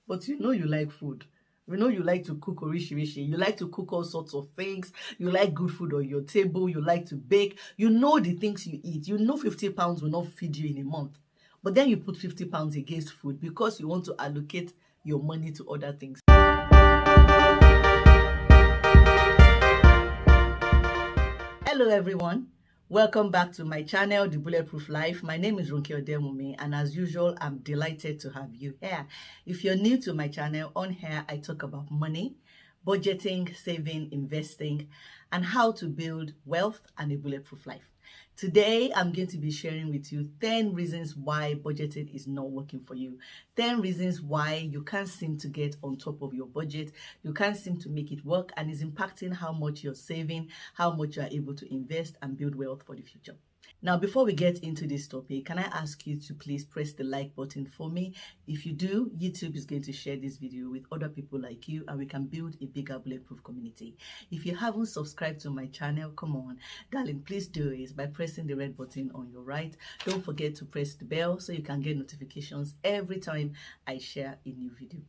but you know you like food. You know you like to cook orishirishi. You like to cook all sorts of things. You like good food on your table. You like to bake. You know the things you eat. You know 50 pounds will not feed you in a month. But then you put 50 pounds against food because you want to allocate your money to other things. Hello everyone. Welcome back to my channel, The Bulletproof Life. My name is Ronke Odemumi, and as usual, I'm delighted to have you here. If you're new to my channel, on here I talk about money, budgeting, saving, investing, and how to build wealth and a bulletproof life. Today, I'm going to be sharing with you 10 reasons why budgeting is not working for you. 10 reasons why you can't seem to get on top of your budget. You can't seem to make it work, and it's impacting how much you're saving, how much you're able to invest and build wealth for the future. Now, before we get into this topic, can I ask you to please press the like button for me? If you do, YouTube is going to share this video with other people like you, and we can build a bigger bulletproof community. If you haven't subscribed to my channel, come on, darling, please do it by pressing the red button on your right. Don't forget to press the bell so you can get notifications every time I share a new video.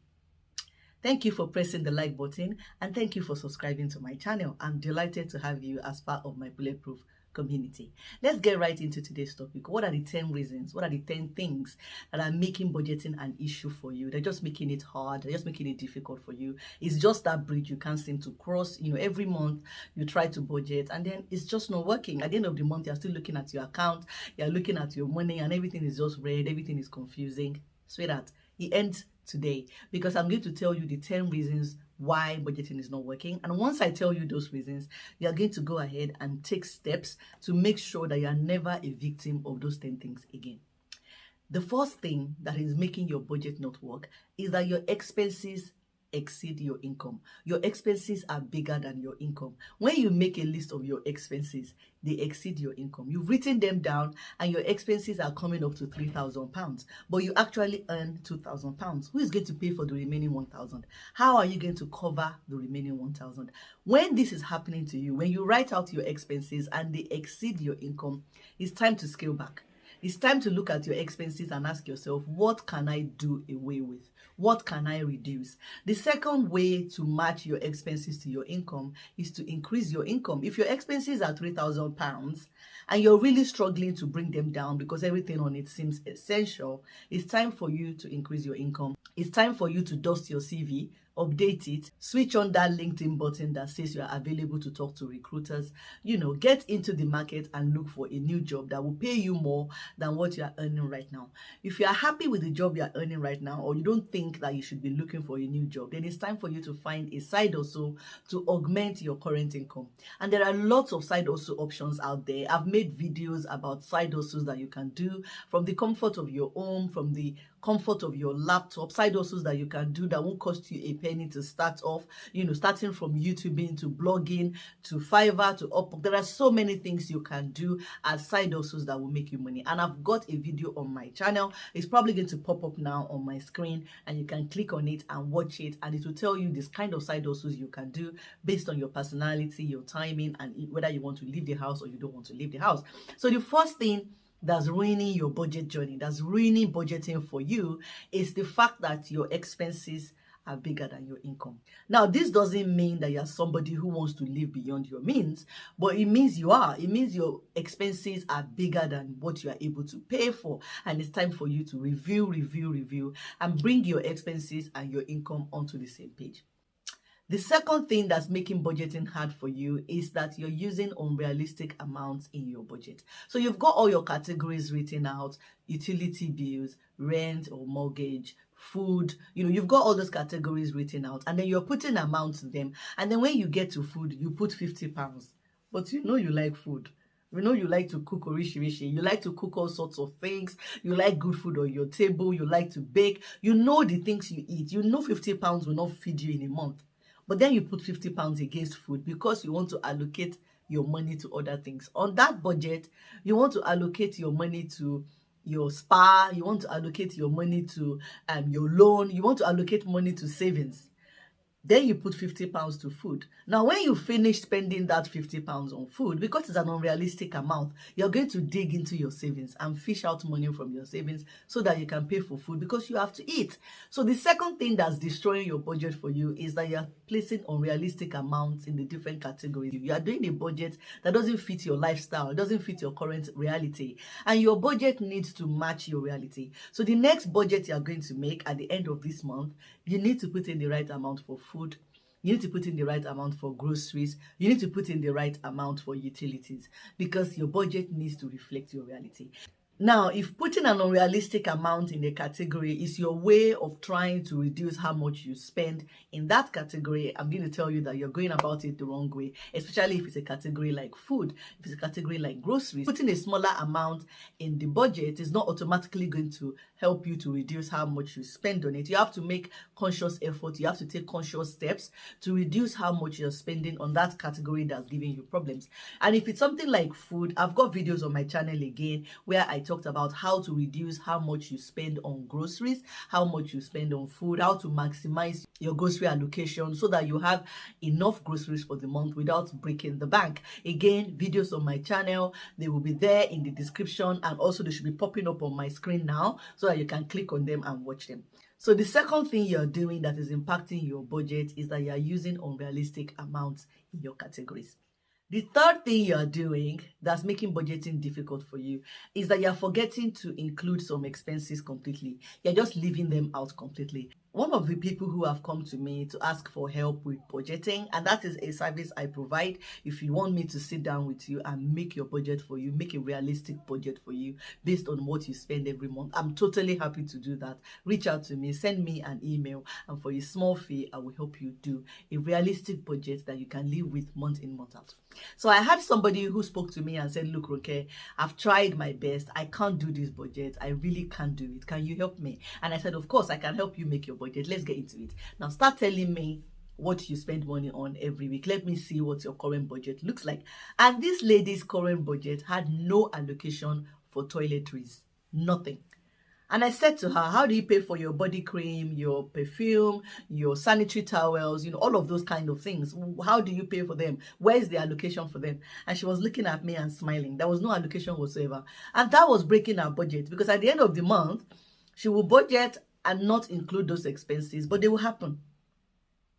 Thank you for pressing the like button, and thank you for subscribing to my channel. I'm delighted to have you as part of my bulletproof community. Let's get right into today's topic. What are the 10 reasons? What are the 10 things that are making budgeting an issue for you? They're just making it hard. They're just making it difficult for you. It's just that bridge you can't seem to cross. You know, every month you try to budget and then it's just not working. At the end of the month, you're still looking at your account. You're looking at your money and everything is just red. Everything is confusing. Sweetheart, it ends today because I'm going to tell you the 10 reasons why budgeting is not working. And once I tell you those reasons, you're going to go ahead and take steps to make sure that you are never a victim of those 10 things again. The first thing that is making your budget not work is that your expenses exceed your income. Your expenses are bigger than your income. When you make a list of your expenses, they exceed your income. You've written them down and your expenses are coming up to £3,000, but you actually earn £2,000. Who is going to pay for the remaining 1,000? How are you going to cover the remaining 1,000? When this is happening to you, when you write out your expenses and they exceed your income, it's time to scale back. It's time to look at your expenses and ask yourself, what can I do away with? What can I reduce? The second way to match your expenses to your income is to increase your income. If your expenses are £3,000 and you're really struggling to bring them down because everything on it seems essential, it's time for you to increase your income. It's time for you to dust your CV, update it, switch on that LinkedIn button that says you are available to talk to recruiters. You know, get into the market and look for a new job that will pay you more than what you are earning right now. If you are happy with the job you are earning right now, or you don't think that you should be looking for a new job, then it's time for you to find a side hustle to augment your current income. And there are lots of side hustle options out there. I've made videos about side hustles that you can do from the comfort of your home, from the comfort of your laptop, side hustles that you can do that won't cost you a penny to start off, you know, starting from YouTubing to blogging to Fiverr to Upwork. There are so many things you can do as side hustles that will make you money. And I've got a video on my channel. It's probably going to pop up now on my screen and you can click on it and watch it, and it will tell you this kind of side hustles you can do based on your personality, your timing, and whether you want to leave the house or you don't want to leave the house. So the first thing that's ruining your budget journey, that's ruining budgeting for you, is the fact that your expenses are bigger than your income. Now, this doesn't mean that you're somebody who wants to live beyond your means, but it means you are. It means your expenses are bigger than what you are able to pay for. And it's time for you to review, and bring your expenses and your income onto the same page. The second thing that's making budgeting hard for you is that you're using unrealistic amounts in your budget. So you've got all your categories written out: utility bills, rent or mortgage, food. You know, you've got all those categories written out, and then you're putting amounts to them. And then when you get to food, you put £50. But you know you like food. You know you like to cook orishirishi. You like to cook all sorts of things. You like good food on your table. You like to bake. You know the things you eat. You know 50 pounds will not feed you in a month. But then you put 50 pounds against food because you want to allocate your money to other things. On that budget, you want to allocate your money to your spa. You want to allocate your money to your loan. You want to allocate money to savings. Then you put 50 pounds to food. Now, when you finish spending that 50 pounds on food, because it's an unrealistic amount, you're going to dig into your savings and fish out money from your savings so that you can pay for food because you have to eat. So the second thing that's destroying your budget for you is that you're placing unrealistic amounts in the different categories. You are doing a budget that doesn't fit your lifestyle, doesn't fit your current reality, and your budget needs to match your reality. So the next budget you're going to make at the end of this month, you need to put in the right amount for food. You need to put in the right amount for groceries. You need to put in the right amount for utilities because your budget needs to reflect your reality. Now, if putting an unrealistic amount in a category is your way of trying to reduce how much you spend in that category, I'm going to tell you that you're going about it the wrong way, especially if it's a category like food, if it's a category like groceries. Putting a smaller amount in the budget is not automatically going to help you to reduce how much you spend on it. You have to make conscious effort. You have to take conscious steps to reduce how much you're spending on that category that's giving you problems. And if it's something like food, I've got videos on my channel again where I talked about how to reduce how much you spend on groceries, how much you spend on food, how to maximize your grocery allocation so that you have enough groceries for the month without breaking the bank. Again, videos on my channel, they will be there in the description, and also they should be popping up on my screen now so that you can click on them and watch them. So the second thing you're doing that is impacting your budget is that you're using unrealistic amounts in your categories. The third thing you're doing that's making budgeting difficult for you is that you're forgetting to include some expenses completely. You're just leaving them out completely. One of the people who have come to me to ask for help with budgeting, and that is a service I provide. If you want me to sit down with you and make your budget for you, make a realistic budget for you based on what you spend every month, I'm totally happy to do that. Reach out to me, send me an email, and for a small fee, I will help you do a realistic budget that you can live with month in, month out. So I had somebody who spoke to me and said, look, Ronke, I've tried my best. I can't do this budget. I really can't do it. Can you help me? And I said, of course, I can help you make your budget. Let's get into it. Now start telling me what you spend money on every week. Let me see what your current budget looks like. And this lady's current budget had no allocation for toiletries. Nothing. And I said to her, how do you pay for your body cream, your perfume, your sanitary towels, all of those kind of things? How do you pay for them? Where's the allocation for them? And she was looking at me and smiling. There was no allocation whatsoever. And that was breaking her budget because at the end of the month, she will budget and not include those expenses, but they will happen.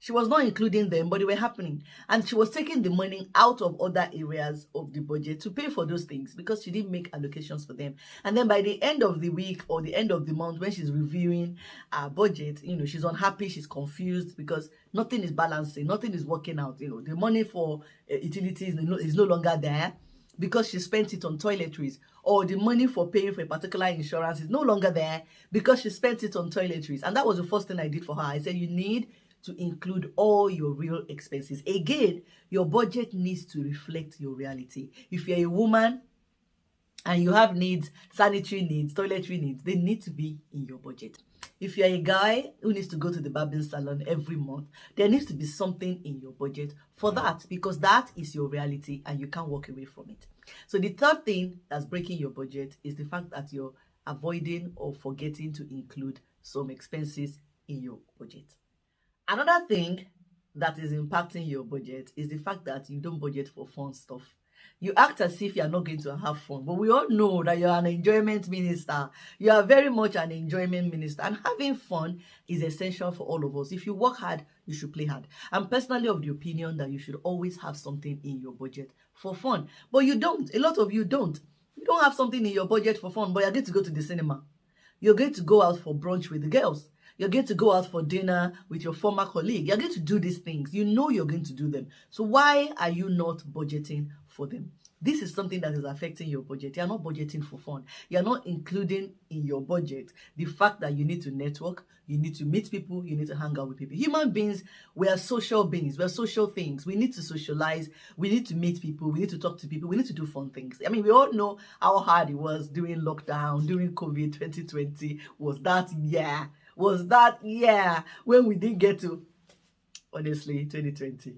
She was not including them, but they were happening. And she was taking the money out of other areas of the budget to pay for those things because she didn't make allocations for them. And then by the end of the week or the end of the month, when she's reviewing her budget, she's unhappy, she's confused because nothing is balancing, nothing is working out. The money for utilities is no longer there because she spent it on toiletries, or the money for paying for a particular insurance is no longer there because she spent it on toiletries. And that was the first thing I did for her. I said, you need to include all your real expenses. Again, your budget needs to reflect your reality. If you're a woman and you have needs, sanitary needs, toiletry needs, they need to be in your budget. If you're a guy who needs to go to the barbing salon every month, there needs to be something in your budget for that because that is your reality and you can't walk away from it. So the third thing that's breaking your budget is the fact that you're avoiding or forgetting to include some expenses in your budget. Another thing that is impacting your budget is the fact that you don't budget for fun stuff. You act as if you're not going to have fun, but we all know that you're an enjoyment minister. You are very much an enjoyment minister, and having fun is essential for all of us. If you work hard, you should play hard. I'm personally of the opinion that you should always have something in your budget for fun, but you don't. A lot of you don't. You don't have something in your budget for fun, but you're going to go to the cinema. You're going to go out for brunch with the girls. You're going to go out for dinner with your former colleague. You're going to do these things. You know you're going to do them. So why are you not budgeting for them? This is something that is affecting your budget. You're not budgeting for fun. You're not including in your budget the fact that you need to network, you need to meet people, you need to hang out with people. Human beings, we are social beings. We're social things. We need to socialize. We need to meet people. We need to talk to people. We need to do fun things. I mean, we all know how hard it was during lockdown, during COVID 2020. Was that year when we didn't get to, honestly, 2020.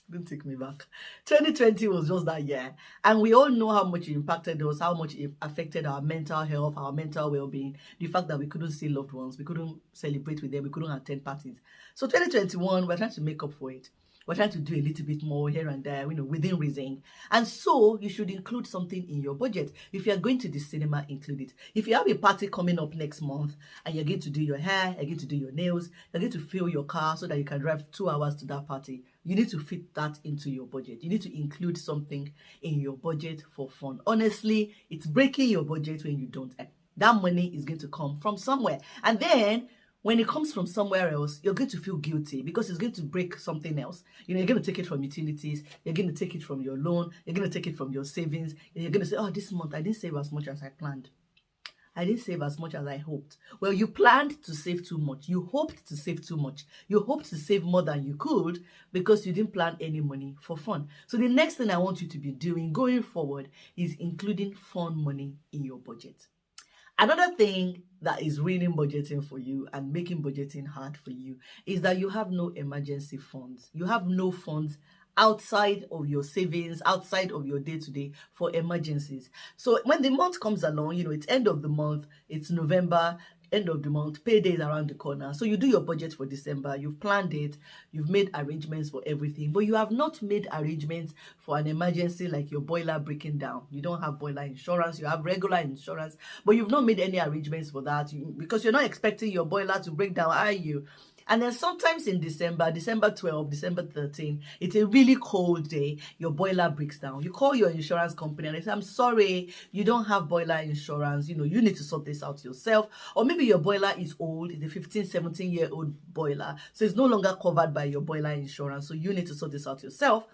Don't take me back. 2020 was just that year. And we all know how much it impacted us, how much it affected our mental health, our mental well-being. The fact that we couldn't see loved ones, we couldn't celebrate with them, we couldn't attend parties. So 2021, we're trying to make up for it. We're trying to do a little bit more here and there, within reason. And so you should include something in your budget. If you're going to the cinema, include it. If you have a party coming up next month and you're going to do your hair, you're going to do your nails, you're going to fill your car so that you can drive 2 hours to that party, you need to fit that into your budget. You need to include something in your budget for fun. Honestly, it's breaking your budget when you don't. That money is going to come from somewhere. And then when it comes from somewhere else, you're going to feel guilty because it's going to break something else. You're going to take it from utilities. You're going to take it from your loan. You're going to take it from your savings. And you're going to say, oh, this month I didn't save as much as I planned. I didn't save as much as I hoped. Well, you planned to save too much. You hoped to save too much. You hoped to save more than you could because you didn't plan any money for fun. So the next thing I want you to be doing going forward is including fun money in your budget. Another thing that is ruining budgeting for you and making budgeting hard for you is that you have no emergency funds. You have no funds outside of your savings, outside of your day-to-day for emergencies. So when the month comes along, it's end of the month, it's November, end of the month, payday is around the corner. So you do your budget for December, you've planned it, you've made arrangements for everything, but you have not made arrangements for an emergency like your boiler breaking down. You don't have boiler insurance, you have regular insurance, but you've not made any arrangements for that because you're not expecting your boiler to break down, are you? And then sometimes in December 12, December 13, it's a really cold day, your boiler breaks down. You call your insurance company and they say, I'm sorry, you don't have boiler insurance. You need to sort this out yourself. Or maybe your boiler is old, it's a 15, 17-year-old boiler. So it's no longer covered by your boiler insurance. So you need to sort this out yourself.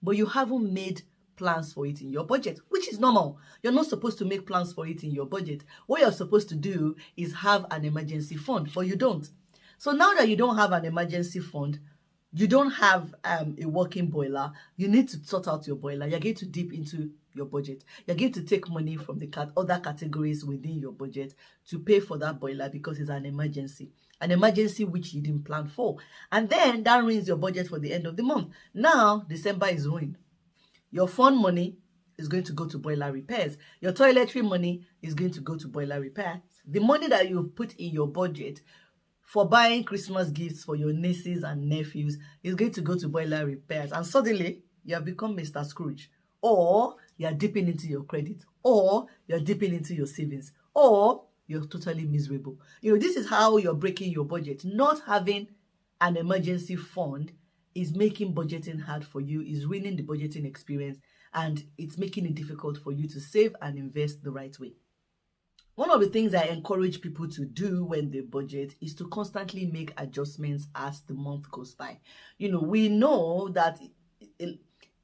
But you haven't made plans for it in your budget, which is normal. You're not supposed to make plans for it in your budget. What you're supposed to do is have an emergency fund, but you don't. So now that you don't have an emergency fund, you don't have a working boiler, you need to sort out your boiler. You're going to dip into your budget. You're going to take money from the other categories within your budget to pay for that boiler because it's an emergency which you didn't plan for. And then that ruins your budget for the end of the month. Now, December is ruined. Your fund money is going to go to boiler repairs. Your toiletry money is going to go to boiler repairs. The money that you've put in your budget for buying Christmas gifts for your nieces and nephews is going to go to boiler repairs. And suddenly, you have become Mr. Scrooge. Or you're dipping into your credit. Or you're dipping into your savings. Or you're totally miserable. This is how you're breaking your budget. Not having an emergency fund is making budgeting hard for you, is ruining the budgeting experience, and it's making it difficult for you to save and invest the right way. One of the things I encourage people to do when they budget is to constantly make adjustments as the month goes by. We know that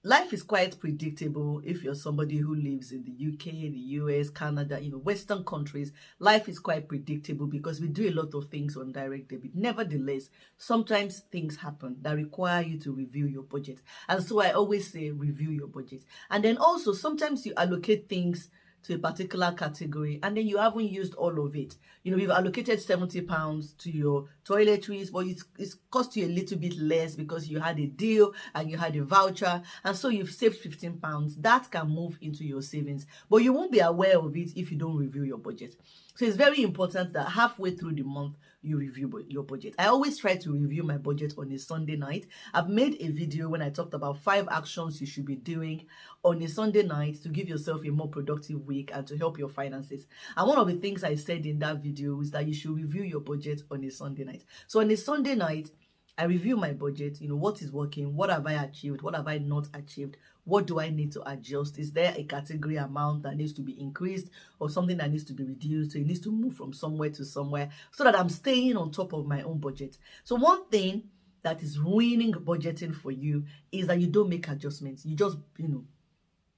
life is quite predictable if you're somebody who lives in the UK, the US, Canada, Western countries. Life is quite predictable because we do a lot of things on direct debit. Nevertheless, sometimes things happen that require you to review your budget. And so I always say review your budget. And then also sometimes you allocate things to a particular category and then you haven't used all of it. You've allocated £70 to your toiletries, but it's cost you a little bit less because you had a deal and you had a voucher, and so you've saved £15. That can move into your savings, but you won't be aware of it if you don't review your budget. So it's very important that halfway through the month, you review your budget. I always try to review my budget on a Sunday night. I've made a video when I talked about 5 actions you should be doing on a Sunday night to give yourself a more productive week and to help your finances. And one of the things I said in that video is that you should review your budget on a Sunday night. So on a Sunday night, I review my budget, what is working, what have I achieved, what have I not achieved, what do I need to adjust, is there a category amount that needs to be increased or something that needs to be reduced, so it needs to move from somewhere to somewhere so that I'm staying on top of my own budget. So one thing that is ruining budgeting for you is that you don't make adjustments. You just, you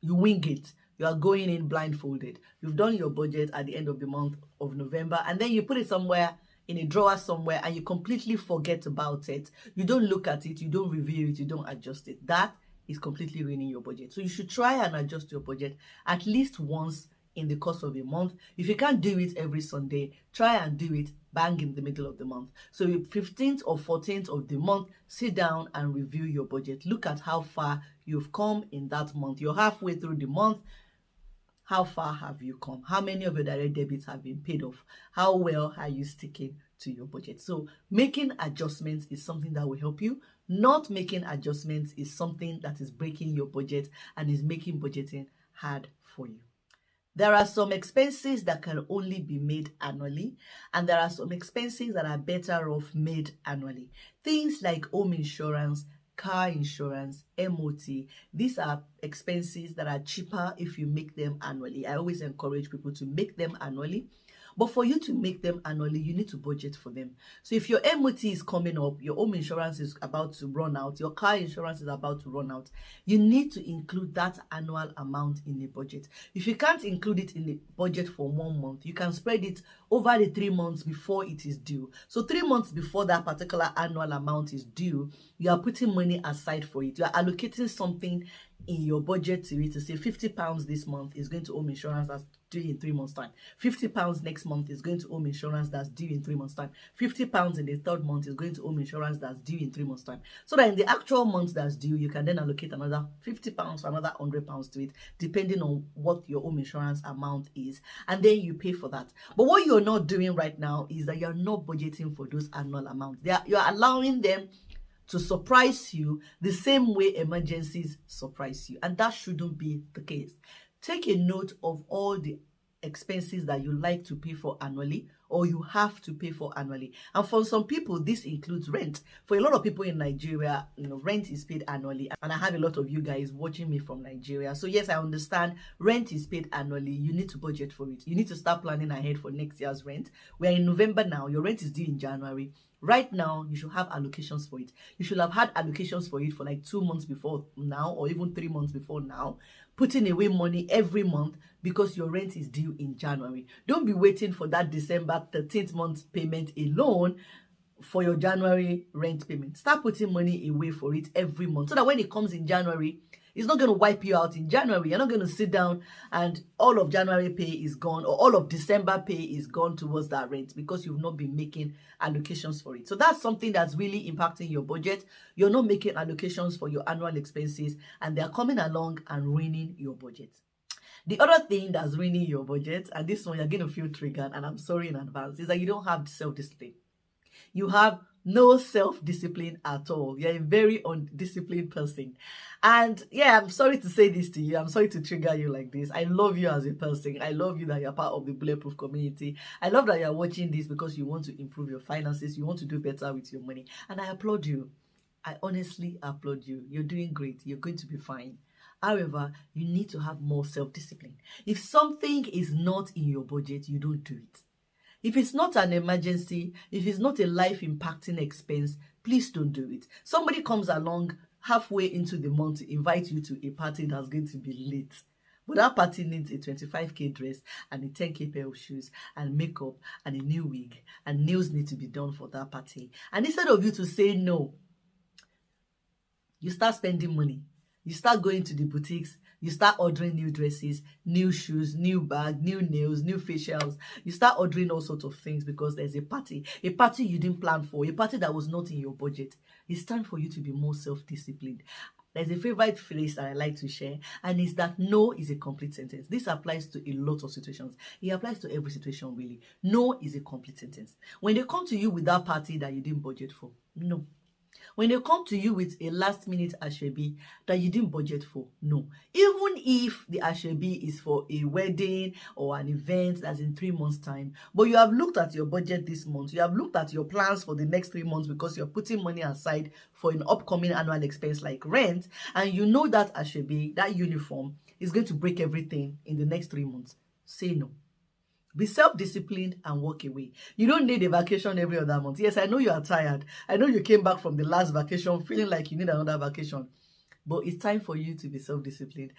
wing it. You are going in blindfolded. You've done your budget at the end of the month of November and then you put it somewhere in a drawer somewhere and you completely forget about it. You don't look at it, you don't review it, you don't adjust it. That is completely ruining your budget. So you should try and adjust your budget at least once in the course of a month. If you can't do it every Sunday, try and do it bang in the middle of the month. So 15th or 14th of the month, sit down and review your budget. Look at how far you've come in that month. You're halfway through the month. How far have you come? How many of your direct debits have been paid off? How well are you sticking to your budget? So making adjustments is something that will help you. Not making adjustments is something that is breaking your budget and is making budgeting hard for you. There are some expenses that can only be made annually, and there are some expenses that are better off made annually. Things like home insurance, car insurance, MOT, these are expenses that are cheaper if you make them annually. I always encourage people to make them annually. But for you to make them annually, you need to budget for them. So if your MOT is coming up, your home insurance is about to run out, your car insurance is about to run out, you need to include that annual amount in the budget. If you can't include it in the budget for 1 month, you can spread it over the 3 months before it is due. So 3 months before that particular annual amount is due, you are putting money aside for it. You are allocating something in your budget to it, to say £50 this month is going to home insurance that's due in 3 months time. £50 next month is going to home insurance that's due in 3 months time. £50 in the third month is going to home insurance that's due in 3 months time. So that in the actual month that's due, you can then allocate another £50 or another £100 to it, depending on what your home insurance amount is, and then you pay for that. But what you're not doing right now is that you're not budgeting for those annual amounts. You're allowing them to surprise you the same way emergencies surprise you, and that shouldn't be the case. Take a note of all the expenses that you like to pay for annually, or you have to pay for annually. And for some people, this includes rent. For a lot of people in Nigeria, rent is paid annually, and I have a lot of you guys watching me from Nigeria. So yes, I understand rent is paid annually. You need to budget for it. You need to start planning ahead for next year's rent. We're in November now. Your rent is due in January. Right now, you should have allocations for it. You should have had allocations for it for like 2 months before now, or even 3 months before now, putting away money every month because your rent is due in January. Don't be waiting for that December 13th month payment alone for your January rent payment. Start putting money away for it every month, so that when it comes in January, it's not going to wipe you out in January. You're not going to sit down and all of January pay is gone, or all of December pay is gone towards that rent, because you've not been making allocations for it. So that's something that's really impacting your budget. You're not making allocations for your annual expenses, and they're coming along and ruining your budget. The other thing that's ruining your budget, and this one you're going to feel triggered, and I'm sorry in advance, is that you don't have self-discipline. You have no self-discipline at all. You're a very undisciplined person. And yeah, I'm sorry to say this to you. I'm sorry to trigger you like this. I love you as a person. I love you that you're part of the Bulletproof community. I love that you're watching this because you want to improve your finances. You want to do better with your money. And I applaud you. I honestly applaud you. You're doing great. You're going to be fine. However, you need to have more self-discipline. If something is not in your budget, you don't do it. If it's not an emergency, if it's not a life-impacting expense, please don't do it. Somebody comes along halfway into the month to invite you to a party that's going to be late. But that party needs a 25k dress and a 10k pair of shoes and makeup and a new wig, and nails need to be done for that party. And instead of you to say no, you start spending money. You start going to the boutiques. You start ordering new dresses, new shoes, new bag, new nails, new facials. You start ordering all sorts of things because there's a party you didn't plan for, a party that was not in your budget. It's time for you to be more self-disciplined. There's a favorite phrase that I like to share, and it's that no is a complete sentence. This applies to a lot of situations. It applies to every situation, really. No is a complete sentence. When they come to you with that party that you didn't budget for, no. When they come to you with a last-minute asoebi that you didn't budget for, no. Even if the asoebi is for a wedding or an event that's in 3 months' time, but you have looked at your budget this month, you have looked at your plans for the next 3 months because you're putting money aside for an upcoming annual expense like rent, and you know that asoebi, that uniform, is going to break everything in the next 3 months, say no. Be self-disciplined and walk away. You don't need a vacation every other month. Yes, I know you are tired. I know you came back from the last vacation feeling like you need another vacation. But it's time for you to be self-disciplined.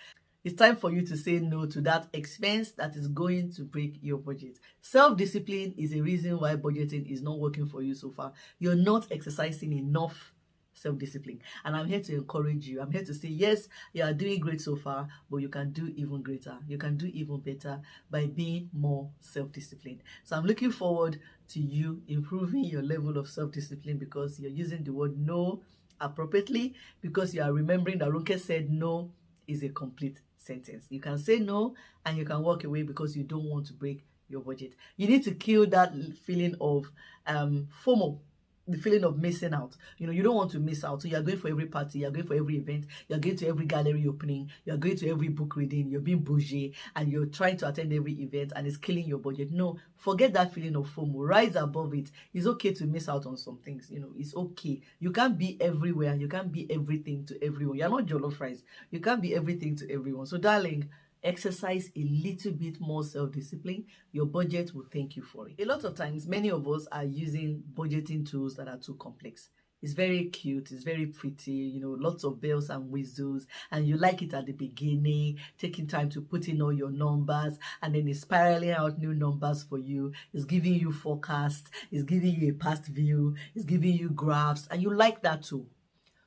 It's time for you to say no to that expense that is going to break your budget. Self-discipline is a reason why budgeting is not working for you so far. You're not exercising enough self-discipline. And I'm here to encourage you. I'm here to say, yes, you are doing great so far, but you can do even greater. You can do even better by being more self-disciplined. So I'm looking forward to you improving your level of self-discipline because you're using the word no appropriately, because you are remembering that Ronke said no is a complete sentence. You can say no and you can walk away because you don't want to break your budget. You need to kill that feeling of FOMO, the feeling of missing out. You know, you don't want to miss out. So you're going for every party, you're going for every event, you're going to every gallery opening, you're going to every book reading, you're being bougie, and you're trying to attend every event, and it's killing your budget. No, forget that feeling of FOMO. Rise above it. It's okay to miss out on some things. You know, it's okay. You can't be everywhere. You can't be everything to everyone. You're not jollof rice. You can't be everything to everyone. So, darling, exercise a little bit more self-discipline. Your budget will thank you for it. A lot of times, many of us are using budgeting tools that are too complex. It's very cute, it's very pretty, you know, lots of bells and whistles, and you like it at the beginning, taking time to put in all your numbers, and then it's spiraling out new numbers for you. It's giving you forecasts, it's giving you a past view, it's giving you graphs, and you like that too.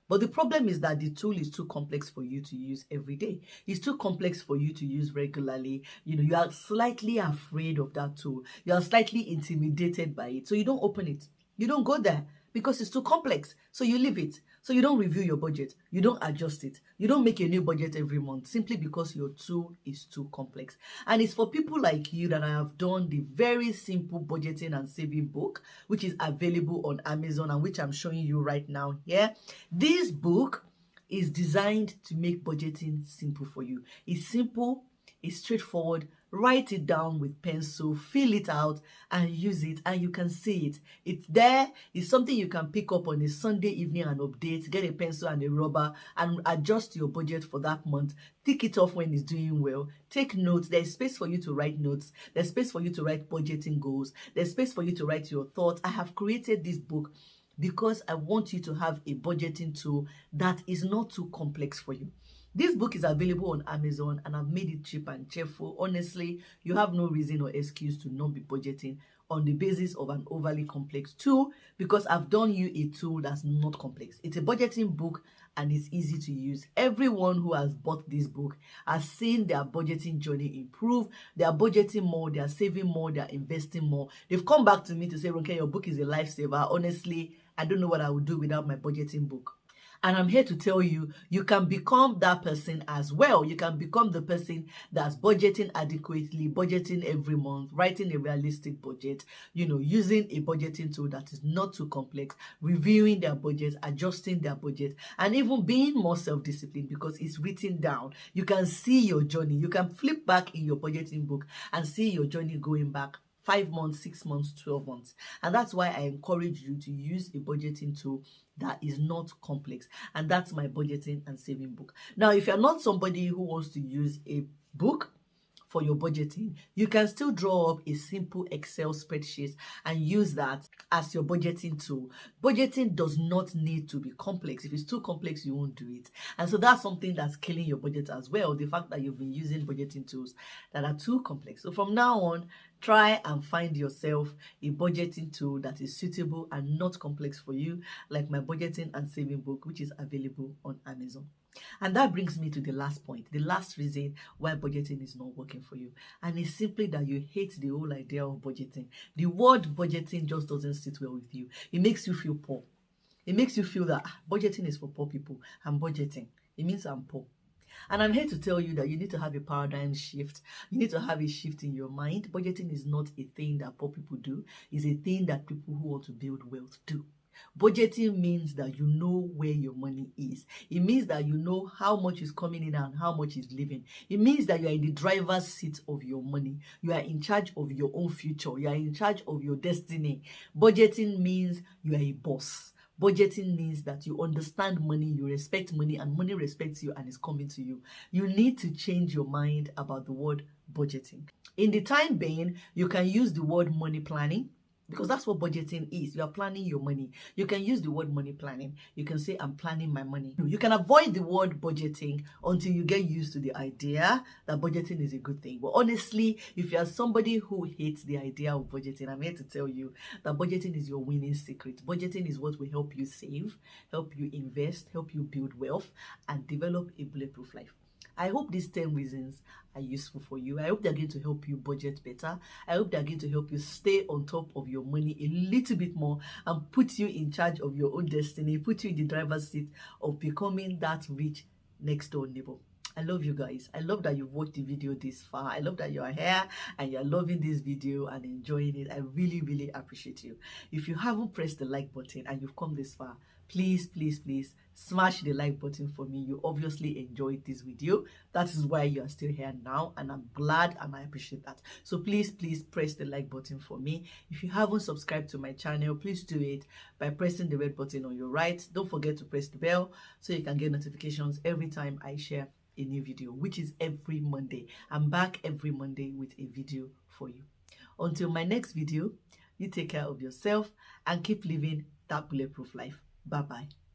But the problem is that the tool is too complex for you to use every day. It's too complex for you to use regularly. You know, you are slightly afraid of that tool. You are slightly intimidated by it. So you don't open it. You don't go there because it's too complex. So you leave it. So you don't review your budget. You don't adjust it. You don't make a new budget every month simply because your tool is too complex. And it's for people like you that I have done the very simple budgeting and saving book, which is available on Amazon and which I'm showing you right now here. This book is designed to make budgeting simple for you. It's simple, it's straightforward. Write it down with pencil, fill it out, and use it, and you can see it. It's there. It's something you can pick up on a Sunday evening and update. Get a pencil and a rubber and adjust your budget for that month. Tick it off when it's doing well. Take notes. There's space for you to write notes. There's space for you to write budgeting goals. There's space for you to write your thoughts. I have created this book because I want you to have a budgeting tool that is not too complex for you. This book is available on Amazon and I've made it cheap and cheerful. Honestly, you have no reason or excuse to not be budgeting on the basis of an overly complex tool because I've done you a tool that's not complex. It's a budgeting book and it's easy to use. Everyone who has bought this book has seen their budgeting journey improve. They are budgeting more, they are saving more, they are investing more. They've come back to me to say, Ronke, your book is a lifesaver. Honestly, I don't know what I would do without my budgeting book. And I'm here to tell you, you can become that person as well. You can become the person that's budgeting adequately, budgeting every month, writing a realistic budget, you know, using a budgeting tool that is not too complex, reviewing their budget, adjusting their budget, and even being more self-disciplined because it's written down. You can see your journey. You can flip back in your budgeting book and see your journey going back 5 months, 6 months, 12 months. And that's why I encourage you to use a budgeting tool that is not complex. And that's my budgeting and saving book. Now, if you're not somebody who wants to use a book for your budgeting, you can still draw up a simple Excel spreadsheet and use that as your budgeting tool. Budgeting does not need to be complex. If it's too complex, you won't do it. And so that's something that's killing your budget as well, the fact that you've been using budgeting tools that are too complex. So from now on, try and find yourself a budgeting tool that is suitable and not complex for you, like my budgeting and saving book, which is available on Amazon. And that brings me to the last point, the last reason why budgeting is not working for you. And it's simply that you hate the whole idea of budgeting. The word budgeting just doesn't sit well with you. It makes you feel poor. It makes you feel that budgeting is for poor people. I'm budgeting. It means I'm poor. And I'm here to tell you that you need to have a paradigm shift. You need to have a shift in your mind. Budgeting is not a thing that poor people do. It's a thing that people who want to build wealth do. Budgeting means that you know where your money is. It means that you know how much is coming in and how much is leaving. It means that you are in the driver's seat of your money. You are in charge of your own future. You are in charge of your destiny. Budgeting means you are a boss. Budgeting means that you understand money, you respect money, and money respects you and is coming to you. You need to change your mind about the word budgeting. In the time being, you can use the word money planning. because that's what budgeting is. You are planning your money. You can use the word money planning. You can say, I'm planning my money. You can avoid the word budgeting until you get used to the idea that budgeting is a good thing. But honestly, if you are somebody who hates the idea of budgeting, I'm here to tell you that budgeting is your winning secret. Budgeting is what will help you save, help you invest, help you build wealth, and develop a bulletproof life. I hope these 10 reasons are useful for you. I hope they're going to help you budget better. I hope they're going to help you stay on top of your money a little bit more and put you in charge of your own destiny, put you in the driver's seat of becoming that rich next door neighbor. I love you guys. I love that you've watched the video this far. I love that you are here and you're loving this video and enjoying it. I really, really appreciate you. If you haven't pressed the like button and you've come this far, please, please, please smash the like button for me. You obviously enjoyed this video. That is why you are still here now, and I'm glad and I appreciate that. So please, please press the like button for me. If you haven't subscribed to my channel, please do it by pressing the red button on your right. Don't forget to press the bell so you can get notifications every time I share a new video, which is every Monday. I'm back every Monday with a video for you. Until my next video, you take care of yourself and keep living that bulletproof life. Bye-bye.